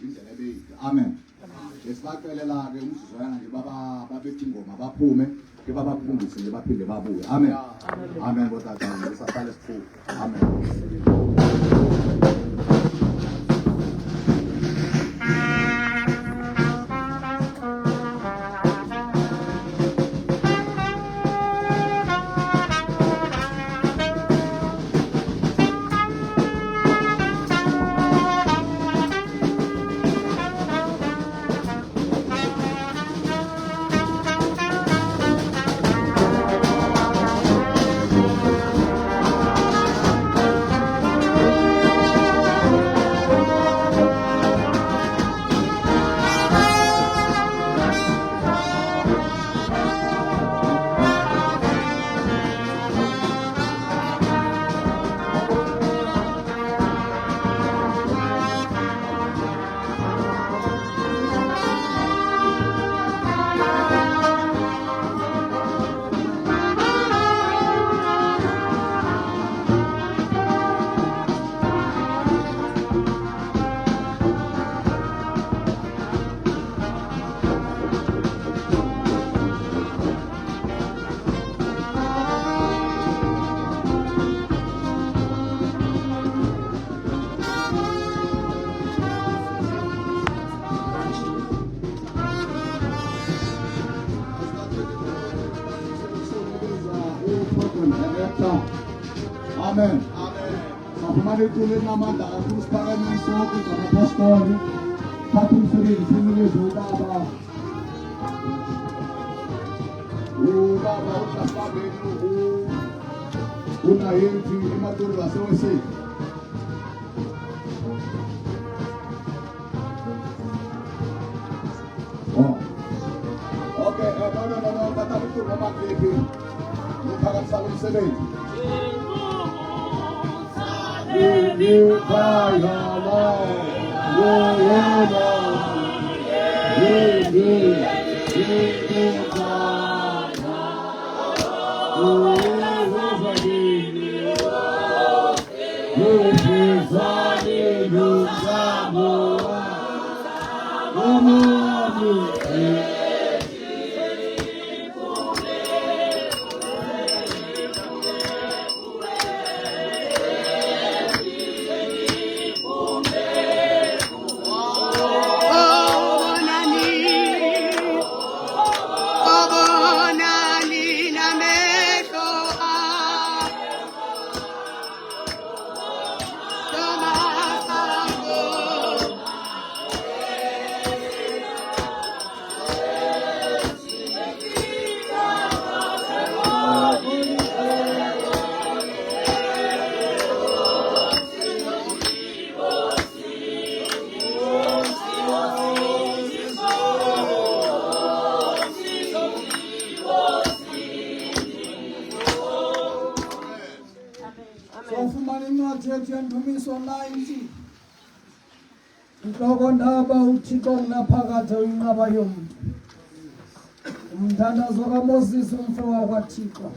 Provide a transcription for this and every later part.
indlela ebeyide. Amen. Esibacelela ke umzuzwana nje baba babethi ingoma baphume ke babafundise nje baphinde babuye. Amen. Amen botata ngisaqala isifundo. Amen. Amen. Saphumane ithule namandla kakhulu siphakame sonke njengabapostoli. Thatha umsebenzi sinikeze ubaba. Ubaba uSasabeni unayethi ematolo waseweseni. Oh. Okay, no. Thatha umsebenzi amakhiphi. Uphakamisela umsebenzi. Ndaba uThixo unaphakatha inqaba yomuntu. Umthandazo kaMoses umfowabo kaThixo.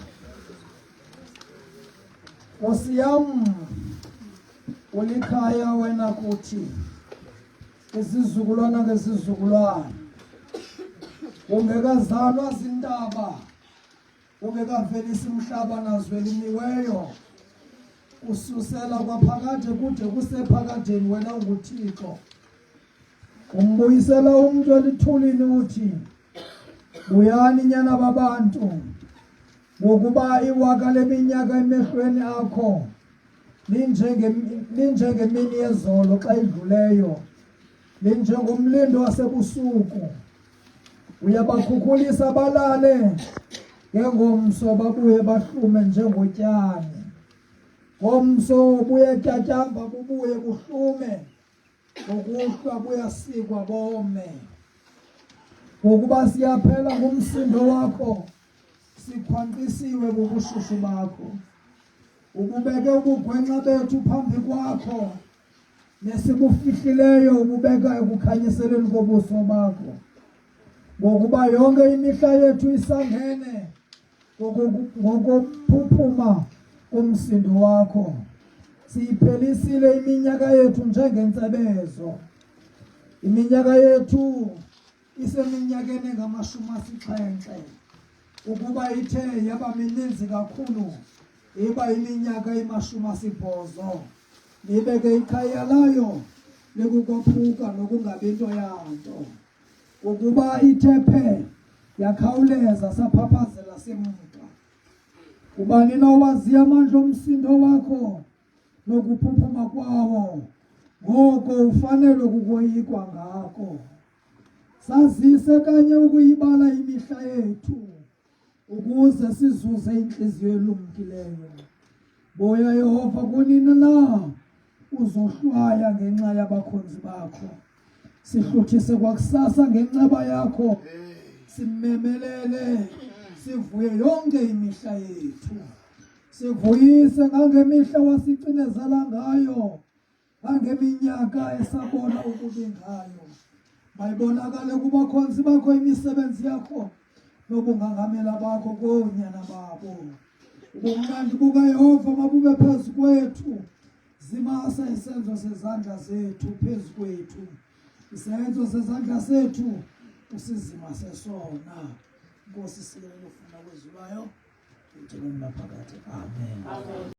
Nkosi yam ulikhaya wena kuthi isizukulwana ngesizukulwana. Ungekazalwa zintaba. Ungekavelisi umhlaba nazweliniweyo. Ususela kwaphakade kude kusephakadeni wena unguThixo. Umbuyisela umuntu elithulini uthi buyani nyana babantu ngokuba iwaka leminyaka emehlweni akho linjengemini yezolo xa idluleyo linjengomlindo wasebusuku. Uyabakhukhulisa balale ngengomso babuye bahlume njengotyani. Ngomso buye tyatyamba bubuye kuhlume ngokuhlwa buyasikwa bome. Ngokuba siyaphela ngumsindo wakho sikhwanqisiwe bubushushu bakho. Ububeke ubugwenxa bethu phambi kwakho nesibufihlileyo ububeka ekukhanyiseleni kobuso bakho. Ngokuba yonke imihla yethu isangene ngokuphuphuma umsindo wakho. Siyiphelisile iminyaka yethu njengentsebezo. Iminyaka yethu iseminyakeni engama-70 ukuba ithe yaba mininzi kakhulu iba iminyaka ema-80 libeke ikhaya layo likukophuka nokungabi nto yanto ukuba ithe yakhawuleza saphaphazela semka. Ubani nowazi amandla omsindo wakho nokuphuphuma kwawo ngoko ufanele ukukoyikwa ngako. Sazise kanye ukuyibala imihla yethu ukuze sizuze inhliziyo elumkileyo. Boya Yehova kunini na uzohlwaya ngenxa yabakhonzi bakho. Sihluthise kwakusasa ngenxeba yakho, simemelele sivuye yonke imihla yethu. Sivuyise ngangemihla wasicinezela ngayo, ngangeminyaka esabona ukubi ngayo. Mayibonakale kubakhonzi bakho imisebenzi yakho nobungangamela bakho koonyana babo. Ubumnandi bukaYehova mabube phezu kwethu. Zimasa isenzo sezandla zethu phezu kwethu. Isenzo sezandla sethu usizimase sona. Nkosi sikelele ufuna kwezulayo. Uthixo naphakade. Amen.